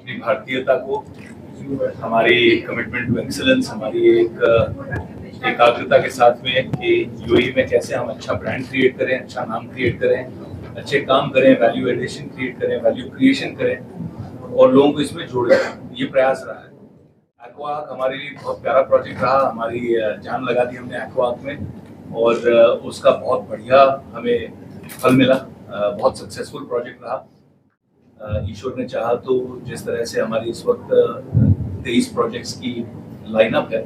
अपनी भारतीयता को, हमारी कमिटमेंट टू एक्सीलेंस, हमारी एक एकाग्रता के साथ में कि यूएई में कैसे हम अच्छा ब्रांड क्रिएट करें, अच्छा नाम क्रिएट करें, अच्छे काम करें, वैल्यू एडिशन क्रिएट करें, वैल्यू क्रिएशन करें और लोगों को इसमें जोड़ें। ये प्रयास रहा है। एक्वाआर्क हमारे लिए बहुत प्यारा प्रोजेक्ट रहा, हमारी जान लगा दी हमने एक्वाआर्क में और उसका बहुत बढ़िया हमें फल मिला। बहुत सक्सेसफुल प्रोजेक्ट रहा। ईश्वर ने चाहा तो जिस तरह से हमारी इस वक्त 23 प्रोजेक्ट्स की लाइनअप है,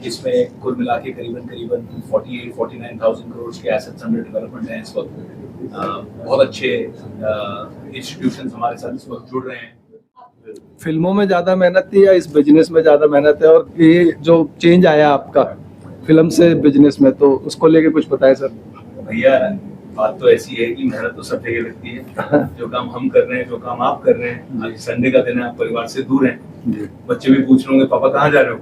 इसमें कुल मिला के करीबन 48-49,000 करोड़ के एसेट्स अंडर डेवलपमेंट हैं इस वक्त। बहुत अच्छे इंस्टीट्यूशंस हमारे साथ इस वक्त जुड़ रहे हैं। फिल्मों में ज़्यादा मेहनत थी या इस बिजनेस में ज़्यादा मेहनत है, और ये जो चेंज आया आपका फिल्म से बिजनेस में, तो उसको लेके कुछ बताएं सर। भैया बात तो ऐसी है कि मेहनत तो सब जगह लगती है। जो काम हम कर रहे हैं, जो काम आप कर रहे हैं, आज संडे का दिन है, आप परिवार से दूर हैं, बच्चे भी पूछ रहे होंगे पापा कहाँ जा रहे हो,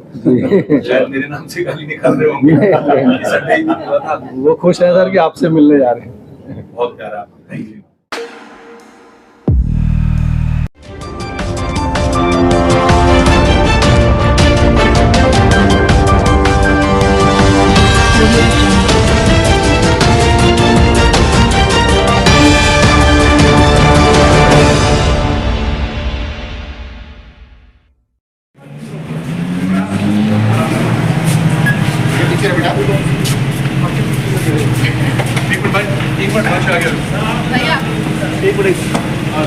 शायद मेरे नाम से गाली निकाल रहे होंगे। संडे ही दिन हुआ था। वो खुश है सर कि आपसे मिलने जा रहे हैं। बहुत प्यारा, थैंक यू।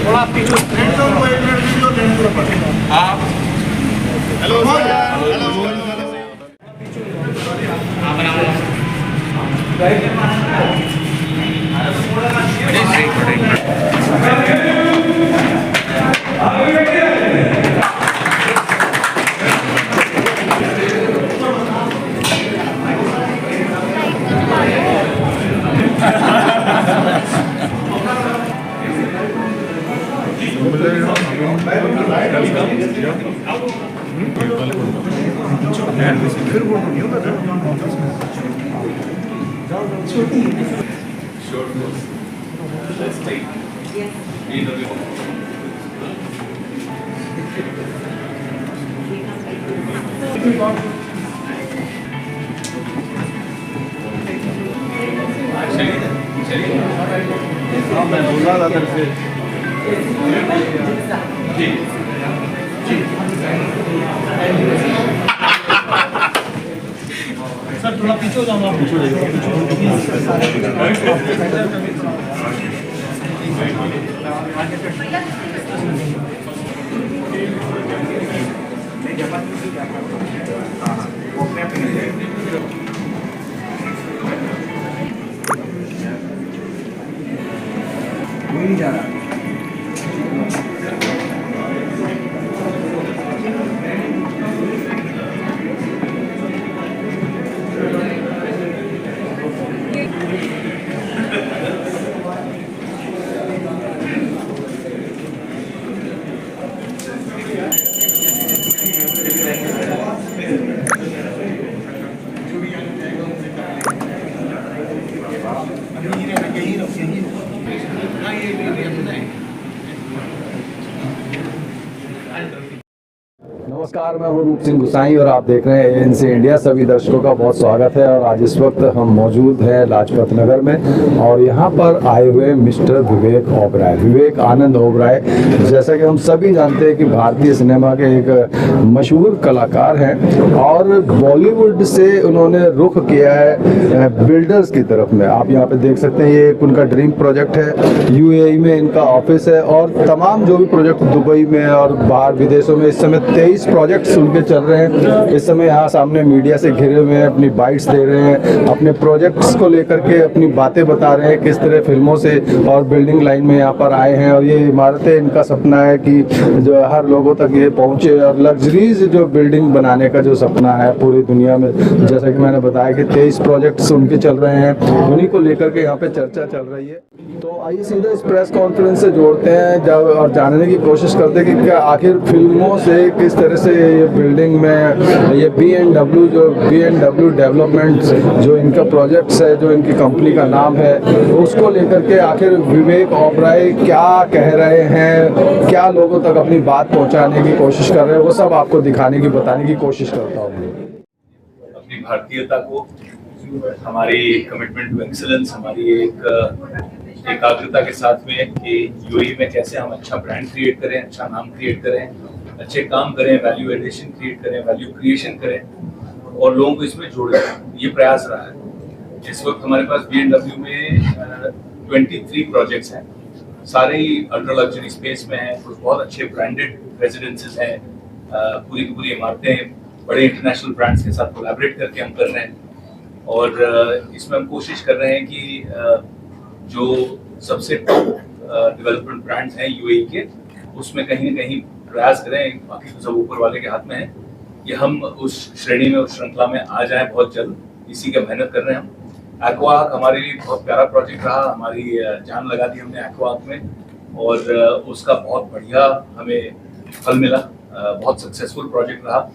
थोड़ा पीछे आप हेलो मैं बोल रहा था से जी जी सर थोड़ा पीछे हो जाऊंगा, पीछे हो नहीं जा रहा। नमस्कार, मैं हूं रूप सिंह गुसाई और आप देख रहे हैं एएनसी इंडिया। सभी दर्शकों का बहुत स्वागत है और आज इस वक्त हम मौजूद हैं लाजपत नगर में और यहाँ पर आए हुए मिस्टर विवेक ओबराय, विवेक आनंद ओबराय। जैसा कि हम सभी जानते हैं कि भारतीय सिनेमा के एक मशहूर कलाकार हैं और बॉलीवुड से उन्होंने रुख किया है बिल्डर्स की तरफ में। आप यहाँ पे देख सकते हैं, ये एक उनका ड्रीम प्रोजेक्ट है। यूएई में इनका ऑफिस है और तमाम जो भी प्रोजेक्ट दुबई में और बाहर विदेशों में इस समय 23 प्रोजेक्ट्स उनके चल रहे हैं। इस समय यहाँ सामने मीडिया से घिरे हुए हैं, अपनी बाइट्स दे रहे हैं, अपने प्रोजेक्ट्स को लेकर के अपनी बातें बता रहे हैं, किस तरह फिल्मों से और बिल्डिंग लाइन में यहाँ पर आए हैं। और ये इमारतें, इनका सपना है कि जो हर लोगों तक ये पहुँचे और लग्जरीज जो बिल्डिंग बनाने का जो सपना है पूरी दुनिया में। जैसा कि मैंने बताया कि 23 प्रोजेक्ट्स उनके चल रहे हैं, उन्हीं को लेकर के यहाँ पे चर्चा चल रही है। तो आइए सीधा इस प्रेस कॉन्फ्रेंस से जोड़ते हैं जब और जानने की कोशिश करते हैं कि क्या आखिर फिल्मों से किस तरह से ये बिल्डिंग में ये B&W डेवलपमेंट जो इनका प्रोजेक्ट्स है, जो इनकी कंपनी का नाम है, उसको लेकर के आखिर विवेक ओबरॉय क्या कह रहे हैं, क्या लोगों तक अपनी बात पहुंचाने की कोशिश कर रहे हैं, वो सब आपको दिखाने की बताने की कोशिश करता हूँ। अपनी भारतीयता को, हमारी कमिटमेंट टू एक्सीलेंस, हमारी एक एकाग्रता के साथ में कि यूएई में कैसे हम अच्छा ब्रांड क्रिएट करें, अच्छा नाम क्रिएट करें, अच्छे काम करें, वैल्यू एडिशन क्रिएट करें, वैल्यू क्रिएशन करें और लोगों को इसमें जोड़ें, ये प्रयास रहा है। इस वक्त हमारे पास B&W में 23 प्रोजेक्ट्स हैं, सारे ही अल्ट्रा लग्जरी स्पेस में हैं, कुछ बहुत अच्छे ब्रांडेड रेजिडेंसेस हैं, पूरी की पूरी इमारतें बड़े इंटरनेशनल ब्रांड्स के साथ कोलैबोरेट करके हम कर रहे हैं और इसमें हम कोशिश कर रहे हैं कि जो सबसे टॉप डेवलपमेंट ब्रांड्स हैं यूएई के, उसमें कहीं ना कहीं प्रयास करें, बाकी तो सब ऊपर वाले के हाथ में है, कि हम उस श्रेणी में, उस श्रृंखला में आ जाएं बहुत जल्द। इसी का मेहनत कर रहे हैं हम। एक्वाक हमारे लिए बहुत प्यारा प्रोजेक्ट रहा, हमारी जान लगा दी हमने एक्वाक में और उसका बहुत बढ़िया हमें फल मिला, बहुत सक्सेसफुल प्रोजेक्ट रहा।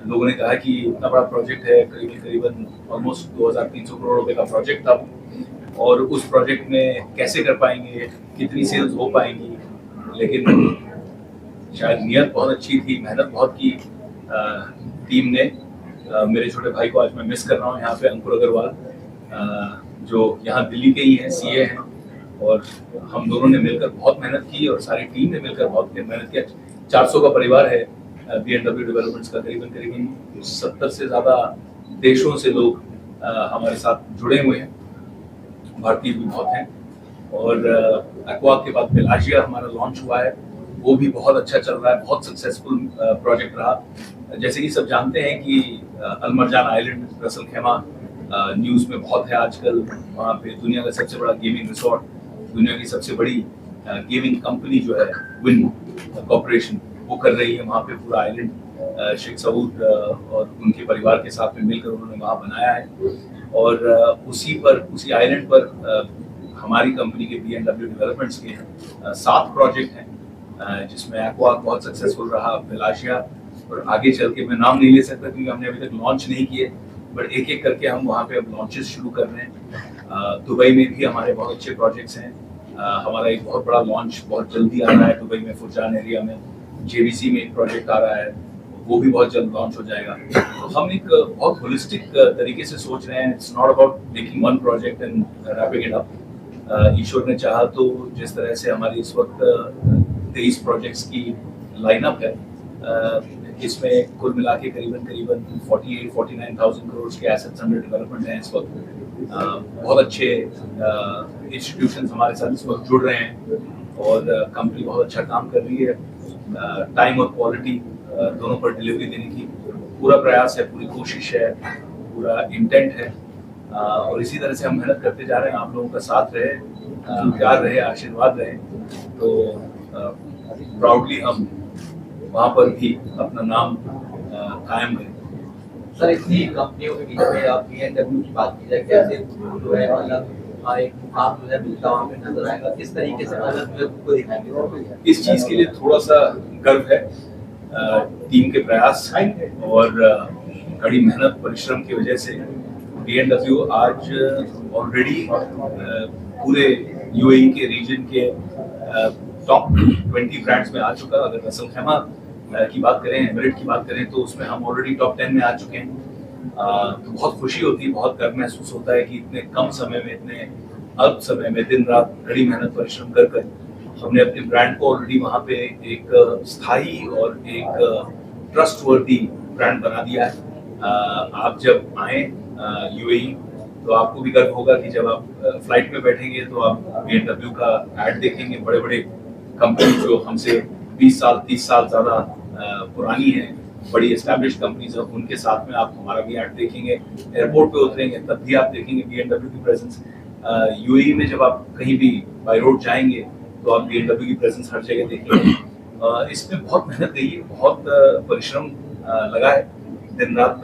लोगों ने कहा कि इतना बड़ा प्रोजेक्ट है, करीबन ऑलमोस्ट 2300 करोड़ रुपए का प्रोजेक्ट था और उस प्रोजेक्ट में कैसे कर पाएंगे, कितनी सेल्स हो पाएंगी, लेकिन शायद नियत बहुत अच्छी थी, मेहनत बहुत की टीम ने। मेरे छोटे भाई को आज मैं मिस कर रहा हूँ यहाँ पे, अंकुर अग्रवाल, जो यहाँ दिल्ली के ही हैं, सीए हैं, और हम दोनों ने मिलकर बहुत मेहनत की और सारी टीम ने मिलकर बहुत मेहनत किया। 400 का परिवार है B&W डेवलपमेंट्स का, करीबन 70 से ज़्यादा देशों से लोग हमारे साथ जुड़े हुए हैं, भारतीय भी बहुत हैं। और एक्वाक के बाद पेलाजिया हमारा लॉन्च हुआ है, वो भी बहुत अच्छा चल रहा है, बहुत सक्सेसफुल प्रोजेक्ट रहा। जैसे कि सब जानते हैं कि अलमरजान आइलैंड, रसल खेमा न्यूज़ में बहुत है आजकल, वहाँ पे दुनिया का सबसे बड़ा गेमिंग रिसोर्ट, दुनिया की सबसे बड़ी गेमिंग कंपनी जो है विन कॉर्पोरेशन, वो कर रही है वहाँ पे पूरा आइलैंड। शेख सऊद और उनके परिवार के साथ में मिलकर उन्होंने वहाँ बनाया है और उसी आइलैंड पर हमारी कंपनी के B&W डेवलपमेंट्स के 7 प्रोजेक्ट हैं, जिसमें एक्वाक बहुत सक्सेसफुल रहा, पेलाजिया, और आगे चल के मैं नाम नहीं ले सकता क्योंकि हमने अभी तक लॉन्च नहीं किए, बट एक एक करके हम वहाँ पे अब लॉन्चेस शुरू कर रहे हैं। दुबई में भी हमारे बहुत अच्छे प्रोजेक्ट्स हैं, हमारा एक बहुत बड़ा लॉन्च बहुत जल्दी आ रहा है दुबई में, फुरजान एरिया में। JVC में एक प्रोजेक्ट आ रहा है, वो भी बहुत जल्द लॉन्च हो जाएगा। तो हम एक बहुत होलिस्टिक तरीके से सोच रहे हैं। It's not about making one project and wrapping it up. ईश्वर ने चाहा तो जिस तरह से हमारी इस वक्त 23 प्रोजेक्ट्स की लाइनअप है, इसमें कुल मिला के करीबन 48-49,000 करोड़ के एसेट्स अंडर डेवलपमेंट हैं इस वक्त। बहुत अच्छे इंस्टीट्यूशंस हमारे साथ इस वक्त जुड़ रहे हैं और कंपनी बहुत अच्छा काम कर रही है। टाइम और क्वालिटी दोनों पर डिलीवरी देने की पूरा प्रयास है, पूरी कोशिश है, पूरा इंटेंट है और इसी तरह से हम मेहनत करते जा रहे हैं। आप लोगों का साथ रहे, प्यार रहे, आशीर्वाद रहे, तो प्राउडली हम वहाँ पर भी अपना नाम कायम करें। सर, इतनी कंपनियों के बीच में आप B&W की बात की जाए, कैसे जो है मतलब एक मुकाम जो है मिलता वहाँ पे नजर आएगा, किस तरीके से मतलब जो को दिखाएंगे? इस चीज़ के लिए थोड़ा सा गर्व है, टीम के प्रयास और कड़ी मेहनत परिश्रम की वजह से B&W आज ऑलरेडी पूरे यूएई के रीजन के टॉप 20 ब्रांड्स में आ चुका। अगर रसल खेमा की बात करें, एमिरेट की बात करें, तो उसमें हम ऑलरेडी टॉप 10 में आ चुके हैं। तो बहुत खुशी होती है, बहुत गर्व महसूस होता है कि इतने कम समय में, इतने अल्प समय में दिन रात कड़ी मेहनत परिश्रम कर हमने अपने ब्रांड को ऑलरेडी वहाँ पे एक स्थायी और एक ट्रस्टवर्दी ब्रांड बना दिया है। आप जब आए यूएई तो आपको भी गर्व होगा कि जब आप फ्लाइट में बैठेंगे तो आप B&W का ऐड देखेंगे। बड़े बड़े कंपनी जो हमसे 20 साल 30 साल ज़्यादा पुरानी है, बड़ी एस्टैब्लिश कंपनीज है, उनके साथ में आप हमारा भी ऐड देखेंगे। एयरपोर्ट पे उतरेंगे तब भी आप देखेंगे B&W की प्रेजेंस। यूएई में जब आप कहीं भी बाय रोड जाएंगे तो आप B&W की प्रेजेंस हर जगह देखेंगे। इसमें बहुत मेहनत गई है, बहुत परिश्रम लगा है, दिन रात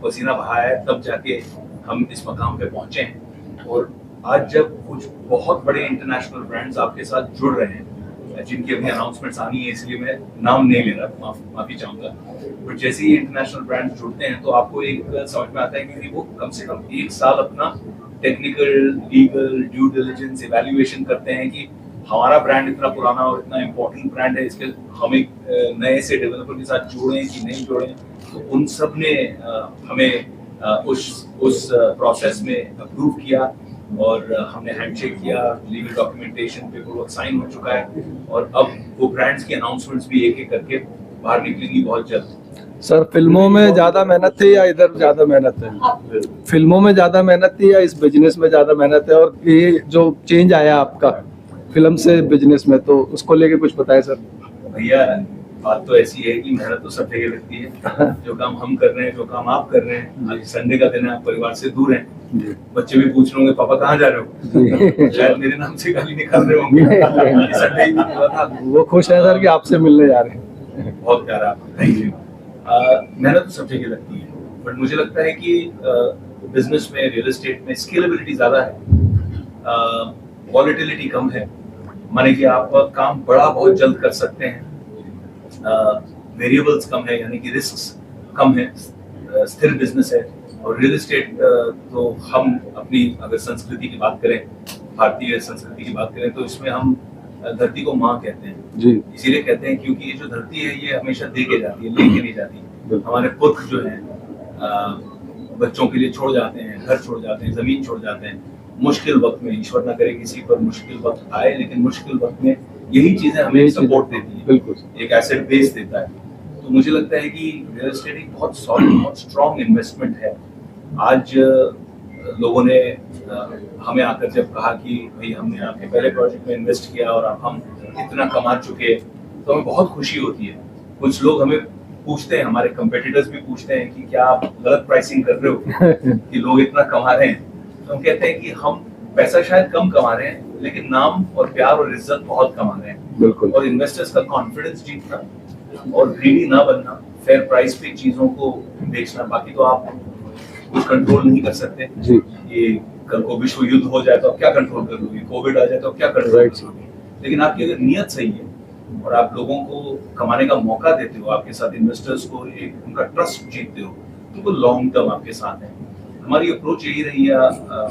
पसीना बहाया है, तब जाके हम इस मकाम पे पहुंचे हैं। और आज जब कुछ बहुत बड़े इंटरनेशनल ब्रांड्स आपके साथ जुड़ रहे हैं, जिनकी अभी अनाउंसमेंट्स आनी है, इसलिए मैं नाम नहीं ले रहा, माफी चाहूंगा, बट जैसे ही इंटरनेशनल ब्रांड्स जुड़ते हैं तो आपको एक समझ में आता है कि वो कम से कम 1 साल अपना technical, legal, due diligence, evaluation करते हैं कि हमारा ब्रांड इतना पुराना और इतना इम्पोर्टेंट ब्रांड है, इसके हम एक नए से डेवलपर के साथ जोड़ें कि नहीं जोड़ें। तो उन सब ने हमें उस प्रोसेस में अप्रूव किया और हमने हैंडशेक किया, लीगल डॉक्यूमेंटेशन पेपर साइन हो चुका है और अब वो ब्रांड्स की अनाउंसमेंट्स भी एक एक करके बाहर निकलेंगी बहुत जल्द। सर, फिल्मों में ज्यादा मेहनत थी या इधर ज्यादा मेहनत है? फिल्मों में ज्यादा मेहनत थी या इस बिजनेस में ज्यादा मेहनत है? और ये जो चेंज आया आपका फिल्म से बिजनेस में, तो उसको लेके कुछ बताएं सर। भैया, बात तो ऐसी है कि मेहनत तो सब जगह लगती है। जो काम हम कर रहे हैं, जो काम आप कर रहे हैं, आज संडे का दिन है, आप परिवार से दूर हैं, बच्चे भी पूछ रहे होंगे पापा कहाँ जा रहे हो, शायद मेरे नाम से गाली निकाल रहे होंगे। संडे ही दिन हुआ था। वो खुश है सर कि आपसे मिलने जा रहे हैं। बहुत प्यारा आपका, थैंक यू। मेहनत तो सब जगह लगती है, बट मुझे लगता है कि बिजनेस में, रियल एस्टेट में स्केलेबिलिटी ज्यादा है, वॉलेटिलिटी कम है, माने कि आप काम बड़ा बहुत जल्द कर सकते हैं, वेरिएबल्स कम है, यानी कि रिस्क्स कम है, स्थिर बिजनेस है। और रियल एस्टेट तो हम अपनी अगर संस्कृति की बात करें, भारतीय संस्कृति की बात करें, तो इसमें हम धरती को माँ कहते हैं जी। इसीलिए कहते हैं क्योंकि ये जो धरती है ये हमेशा दे के जाती है, लेके नहीं जाती। हमारे पुरख जो हैं बच्चों के लिए छोड़ जाते हैं, घर छोड़ जाते हैं, जमीन छोड़ जाते हैं, मुश्किल वक्त में, ईश्वर ना करे किसी पर मुश्किल वक्त आए, लेकिन मुश्किल वक्त में यही चीजें हमें सपोर्ट देती है, बिल्कुल एक एसेट बेस देता है। तो मुझे लगता है कि रियल एस्टेट एक बहुत सॉलिड, बहुत स्ट्रॉन्ग इन्वेस्टमेंट है। आज लोगों ने हमें आकर जब कहा कि भाई हमने आपके पहले प्रोजेक्ट में इन्वेस्ट किया और अब हम इतना कमा चुके, तो हमें बहुत खुशी होती है। कुछ लोग हमें पूछते हैं, हमारे कंपेटिटर्स भी पूछते हैं कि क्या आप गलत प्राइसिंग कर रहे हो कि लोग इतना कमा रहे हैं। तो हम कहते हैं कि हम पैसा शायद कम कमा रहे हैं, लेकिन नाम और प्यार और इज्जत बहुत कमा रहे हैं। बिल्कुल। और इन्वेस्टर्स का कॉन्फिडेंस जीतना और ग्रीडी ना बनना, फेयर प्राइस पे चीजों को बेचना, बाकी तो आप कुछ कंट्रोल नहीं कर सकते जी। ये कल को विश्व युद्ध हो जाए तो आप क्या कंट्रोल कर लोगे, कोविड आ जाए तो आप क्या कंट्रोल कर लोगे। लेकिन आपकी अगर नियत सही है और आप लोगों को कमाने का मौका देते हो, आपके साथ इन्वेस्टर्स को एक उनका ट्रस्ट जीतते हो, तो वो लॉन्ग टर्म आपके साथ है। हमारी अप्रोच यही रही है,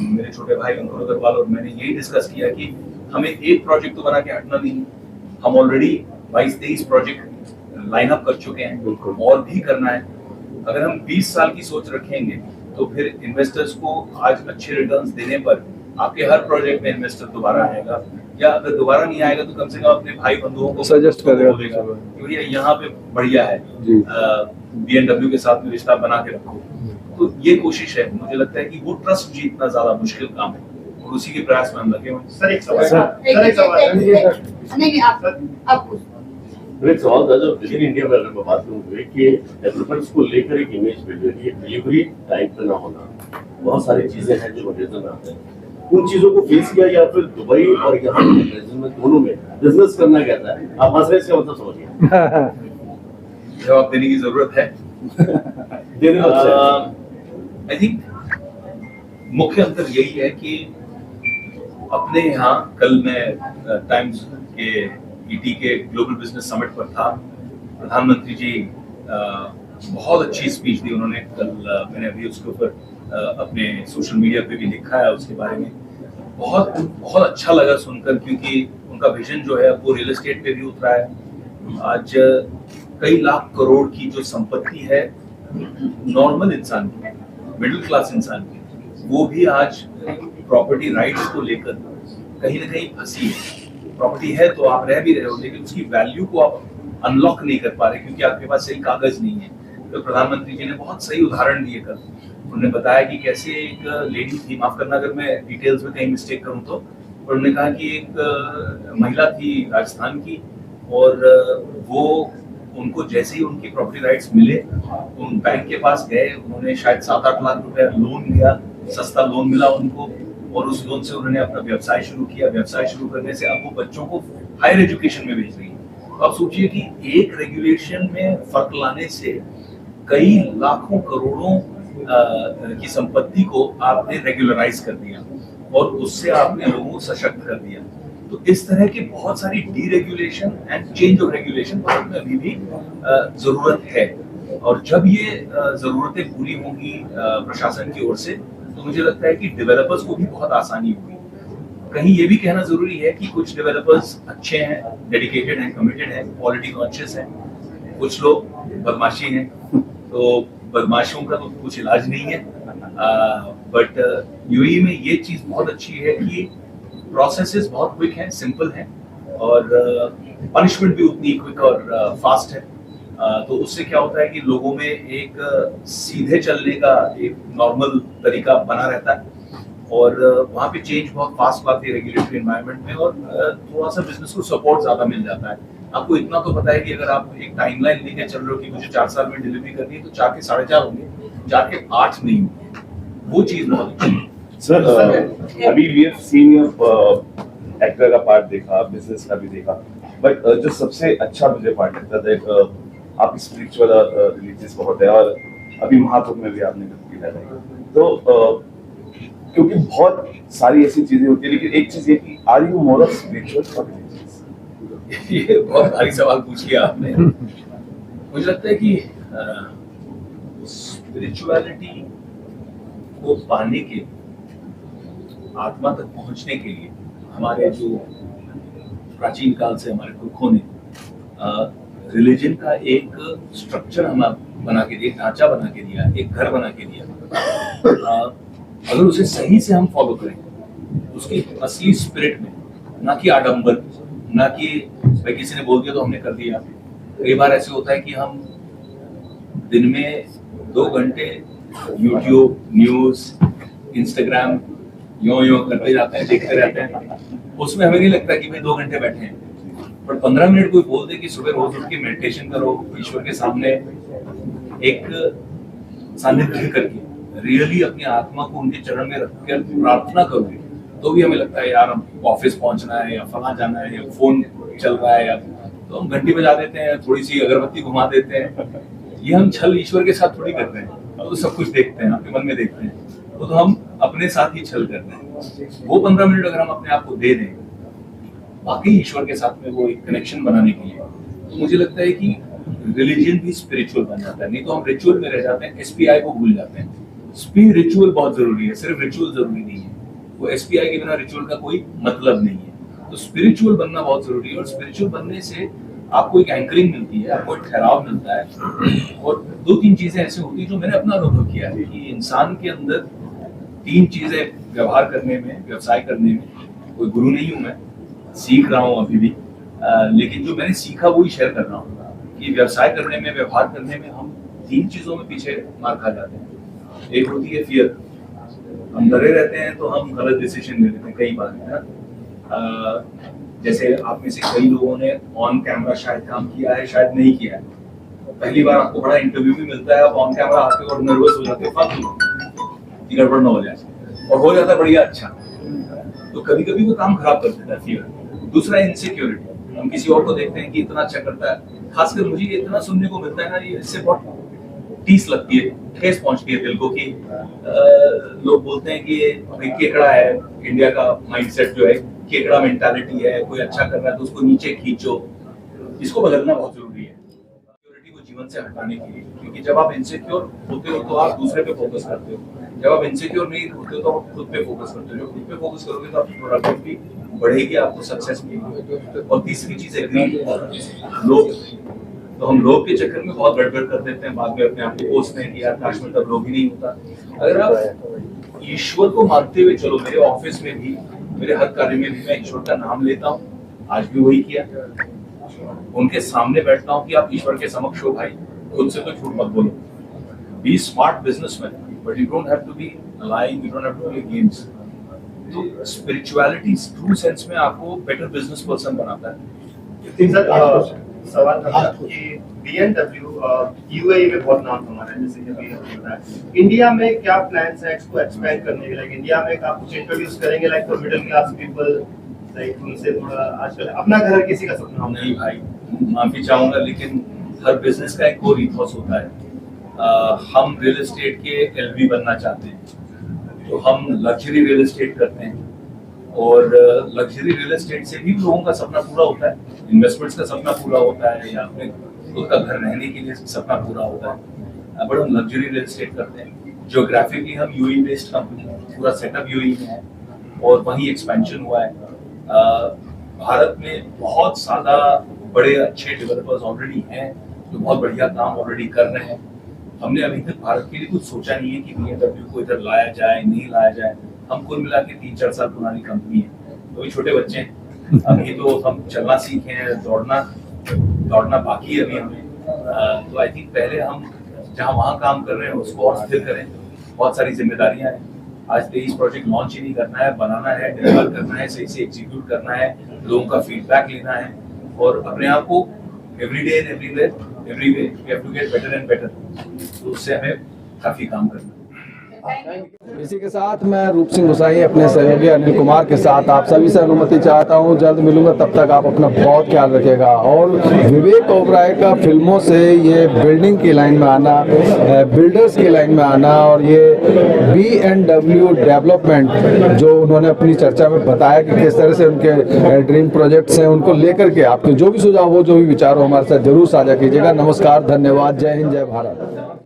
मेरे छोटे भाई अंकुर अग्रवाल और मैंने यही डिस्कस किया कि हमें एक प्रोजेक्ट तो बना के हटना नहीं, हम ऑलरेडी 22-23 प्रोजेक्ट लाइन अप कर चुके हैं और भी करना है। अगर हम 20 साल की सोच रखेंगे तो फिर इन्वेस्टर्स को आज अच्छे रिटर्न्स देने पर आपके हर प्रोजेक्ट में इन्वेस्टर दोबारा आएगा, या अगर दोबारा नहीं आएगा तो कम से कम अपने भाई बंधुओं को सजेस्ट करेगा कि भैया यहाँ पे बढ़िया है, BMW के साथ में रिश्ता बना के रखो। तो ये कोशिश है। मुझे लगता है कि वो ट्रस्ट जीतना ज्यादा मुश्किल काम है और उसी के प्रयास में हम लगे हुए। सर एक सवाल नहीं आप मेरा एक सवाल था, जो विद इन इंडिया में अगर मैं बात करूँ कि डेवलपर्स को लेकर एक इमेज बिल्ड हुई है, डिलीवरी टाइम पे ना होना, बहुत सारी चीजें हैं जो नजर में आते हैं, उन चीजों को फेस किया या फिर दुबई और यहाँ में दोनों में बिजनेस करना कहता है, आप हंस रहे इसका मतलब समझिए। जवाब देने की जरूरत है। देने आई थिंक मुख्य अंतर यही है कि अपने यहाँ, कल मैं टाइम्स के ईटी के ग्लोबल बिजनेस समिट पर था, प्रधानमंत्री जी बहुत अच्छी स्पीच दी उन्होंने कल, मैंने अभी उसके ऊपर अपने सोशल मीडिया पे भी लिखा है उसके बारे में। बहुत बहुत अच्छा लगा सुनकर, क्योंकि उनका विजन जो है वो रियल एस्टेट पे भी उतरा है। आज कई लाख करोड़ की जो संपत्ति है नॉर्मल इंसान की, मिडिल क्लास इंसान की, वो भी आज प्रॉपर्टी राइट्स को लेकर कहीं ना कहीं फंसी है। प्रॉपर्टी है तो आप रह भी रहे हो, लेकिन उसकी वैल्यू को आप अनलॉक नहीं कर पा रहे क्योंकि आपके पास सही कागज नहीं है। तो प्रधानमंत्री जी ने बहुत सही उदाहरण दिए कल। उन्होंने बताया कि कैसे एक लेडी थी, माफ करना अगर मैं डिटेल्स में कहीं मिस्टेक करूं तो, उन्होंने कहा कि एक महिला थी राजस्थान की, और वो उनको जैसे ही उनकी प्रॉपर्टी राइट्स मिले, उन बैंक के पास गए, उन्होंने शायद 7-8 लाख रुपए लोन लिया, सस्ता लोन मिला उनको, और उस लोन से उन्होंने अपना व्यवसाय शुरू किया। व्यवसाय शुरू करने से अब वो बच्चों को हायर एजुकेशन में भेज रही है। तो आप सोचिए कि एक रेगुलेशन में फर्क लाने से कई लाखों करोड़ों की संपत्ति को आपने रेगुलराइज कर दिया। और उससे आपने लोगों को सशक्त कर दिया। तो इस तरह की बहुत सारी deregulation and change of regulation Bharat में अभी भी जरूरत है, और जब ये जरूरतें पूरी होंगी प्रशासन की ओर से, तो मुझे लगता है कि डेवलपर्स को भी बहुत आसानी होगी। कहीं ये भी कहना जरूरी है कि कुछ डेवलपर्स अच्छे हैं, डेडिकेटेड हैं, कमिटेड हैं, क्वालिटी कॉन्शियस हैं, कुछ लोग बदमाशी हैं, तो बदमाशियों का तो कुछ इलाज नहीं है। बट यूएई में ये चीज बहुत अच्छी है कि प्रोसेसेस बहुत क्विक हैं, सिंपल हैं, और पनिशमेंट भी उतनी क्विक और फास्ट है। तो उससे क्या होता है कि लोगों में एक सीधे चलने का एक नॉर्मल तरीका बना रहता है, और वहाँ पे चेंज बहुत फास्ट आती है रेगुलेटरी एनवायरनमेंट में, और थोड़ा सा बिजनेस को सपोर्ट ज्यादा मिल जाता है। आपको इतना तो पता है कि अगर आप एक टाइमलाइन लेके चल रहे हो कि मुझे 4 साल में डिलीवरी करनी है, तो 4 के 4.5 होंगे, 4 के 8 नहीं होंगे। वो चीज बहुत अच्छी है। सर अभी we have seen your actor का पार्ट देखा, बिजनेस का भी देखा, बट जो सबसे अच्छा मुझे पार्ट लगता था आप स्पिरिचुअल रिलीजियस बहुत है, और अभी महात्म में भी आपने किया है, तो क्योंकि बहुत सारी ऐसी चीजें होती है, लेकिन एक चीज ये कि are you more of spiritual और रिलीजियस? ये बहुत भारी सवाल पूछ लिया आपने। मुझे लगता है कि स्पिरिचुअलिटी को पाने के, आत्मा तक पहुंचने के लिए हमारे जो प्राचीन काल से हमारे पुरखों ने रिलीजन का एक स्ट्रक्चर हमें बना के दिया, ढांचा बना के दिया, एक घर बना के दिया। अगर उसे सही से हम फॉलो करें, उसकी असली स्पिरिट में, ना कि आडंबर, ना कि भाई किसी ने बोल दिया तो हमने कर दिया। कई बार ऐसे होता है कि हम दिन में 2 घंटे यूट्यूब, न्यूज, इंस्टाग्राम यो करते जाते हैं, देखते रहते हैं, उसमें हमें नहीं लगता कि भाई 2 घंटे बैठे हैं। पर 15 मिनट कोई बोल दे कि सुबह रोज उठ के मेडिटेशन करो, ईश्वर के सामने एक सानिध्य करके रियली अपनी आत्मा को उनके चरण में रखकर प्रार्थना करोगे, तो भी हमें लगता है यार हम ऑफिस पहुंचना है, या फला जाना है, या फोन चल रहा है, या तो हम घंटी बजा देते हैं, थोड़ी सी अगरबत्ती घुमा देते हैं। ये हम छल ईश्वर के साथ थोड़ी करते हैं, तो सब कुछ देखते हैं, आपके मन में देखते हैं, तो हम अपने साथ ही छल करते हैं। वो 15 मिनट अगर हम अपने आप को दे दें बाकी ईश्वर के साथ में वो एक कनेक्शन बनाने के लिए, तो मुझे लगता है कि रिलीजन भी स्पिरिचुअल बन जाता है। नहीं तो हम रिचुअल में रह जाते हैं, एसपीआई को भूल जाते हैं। स्पिरिचुअल बहुत जरूरी है, सिर्फ रिचुअल जरूरी नहीं है। वो एसपीआई के बिना रिचुअल का कोई मतलब नहीं है। तो स्पिरिचुअल बनना बहुत जरूरी है, और स्पिरिचुअल बनने से आपको एक एंकरिंग मिलती है, आपको एक ठहराव मिलता है। और 2-3 चीजें ऐसी होती है जो मैंने अपना अनुभव किया है कि इंसान के अंदर 3 चीजें व्यवहार करने में, व्यवसाय करने में, कोई गुरु नहीं हूं मैं, सीख रहा हूं अभी भी, लेकिन जो मैंने सीखा वही शेयर कर रहा हूँ कि व्यवसाय करने में, व्यवहार करने में हम 3 चीजों में पीछे मार खा जाते हैं। एक होती है फियर, हम डरे रहते हैं तो हम गलत डिसीजन ले लेते हैं कई बार, है ना। जैसे आप में से कई लोगों ने ऑन कैमरा शायद काम किया है, शायद नहीं किया है। पहली बार आपको बड़ा इंटरव्यू भी मिलता है, आप ऑन कैमरा आते हो और नर्वस हो जाते हो, कि गड़बड़ ना हो जाए, और हो जाता है बढ़िया अच्छा। तो कभी कभी वो काम खराब कर देता है फियर। दूसरा इनसिक्योरिटी, हम किसी और को देखते हैं कि इतना अच्छा करता है, खासकर मुझे इतना सुनने को मिलता है ना, ये इससे बहुत टीस लगती है, ठेस पहुंचती है दिल को कि लोग बोलते हैं कि भाई केकड़ा है, इंडिया का माइंडसेट जो है केकड़ा मेंटालिटी है, कोई अच्छा कर रहा है तो उसको नीचे खींचो। इसको बदलना बहुत जरूरी है सिक्योरिटी को जीवन से हटाने के लिए, क्योंकि जब आप इनसिक्योर होते हो तो आप दूसरे पे फोकस करते हो, जब आप इनसिक्योर नहीं होते हो तो आप खुद पे फोकस करते हो। जब खुद पे फोकस करोगे तो आपकी प्रोडक्टिविटी बढ़ेगी, आपको सक्सेस मिलेगी। और तीसरी चीज है ग्रीड, लोग। तो हम लोग के चक्कर में बहुत गड़बड़ कर देते हैं, बाद में अपने आप को कोसते हैं कि यार काश में तब लोग ही नहीं होता। अगर आप ईश्वर को मानते हुए चलो, मेरे ऑफिस में भी, मेरे हर कार्य में भी मैं ईश्वर का नाम लेता हूँ, आज भी वही किया, उनके सामने बैठता हूँ कि आप ईश्वर के समक्ष हो भाई, खुद से तो झूठ मत बोलो, be smart businessman, but you don't have to be lying, you don't have to play games. तो स्पिरिचुअलिटी ट्रू सेंस में आपको बेटर बिजनेस पर्सन बनाता है। सवाल था कि BMW यूएई में बहुत नाम कमा रहा है, जैसे कि अभी होता है। इंडिया में क्या प्लान्स है इसको एक्सपेंड करने के? लाइक इंडिया में आप कुछ इंट्रोड्यूस करेंगे like for middle class people, like उनसे थोड़ा आजकल अपना घर किसी का सपना होता है। नहीं भाई, माफी चाहूंगा लेकिन हर बिजनेस का एक कोर ईथोस होता है। हम रियल एस्टेट के एलवी बनना चाहते हैं, तो हम लग्जरी रियल एस्टेट करते हैं और लग्जरी रियल एस्टेट से भी लोगों का सपना पूरा होता है, इन्वेस्टमेंट्स का सपना पूरा होता है या अपने खुद का घर रहने के लिए सपना पूरा होता है। बट हम लग्जरी रियल एस्टेट करते हैं। ज्योग्राफिकली हम यूएई बेस्ड कंपनी है, पूरा सेटअप यूएई में है और वहीं एक्सपेंशन हुआ है। भारत में बहुत ज्यादा बड़े अच्छे डेवलपर्स ऑलरेडी हैं जो बहुत बढ़िया काम ऑलरेडी कर रहे हैं। हमने अभी तक भारत के लिए कुछ सोचा नहीं है कि BMW को इधर लाया जाए, नहीं लाया जाए। हम कुल मिला के 3-4 साल पुरानी कंपनी है, तो भी छोटे बच्चे हैं। अभी तो हम चलना सीखे हैं, दौड़ना बाकी है अभी हमें। तो आई थिंक पहले हम जहाँ वहाँ काम कर रहे हैं उसको और स्थिर करें। बहुत सारी जिम्मेदारियां हैं। आज 23 प्रोजेक्ट लॉन्च ही नहीं करना है, बनाना है, डिलीवर करना है, सही से एग्जीक्यूट करना है, लोगों का फीडबैक लेना है और अपने आप को every day and everywhere we have to get better and better. तो उससे हमें काफी काम करना है। इसी के साथ मैं रूप सिंह गुसाई अपने सहयोगी अनिल कुमार के साथ आप सभी से अनुमति चाहता हूं। जल्द मिलूंगा, तब तक आप अपना बहुत ख्याल रखिएगा। और विवेक ओबराय का फिल्मों से ये बिल्डिंग की लाइन में आना, बिल्डर्स की लाइन में आना और ये B&W डेवलपमेंट जो उन्होंने अपनी चर्चा में बताया कि किस तरह से उनके ड्रीम प्रोजेक्ट्स हैं, उनको लेकर के आपके जो भी सुझाव हो, जो भी विचार हो, हमारे साथ जरूर साझा कीजिएगा। नमस्कार, धन्यवाद, जय हिंद, जय भारत।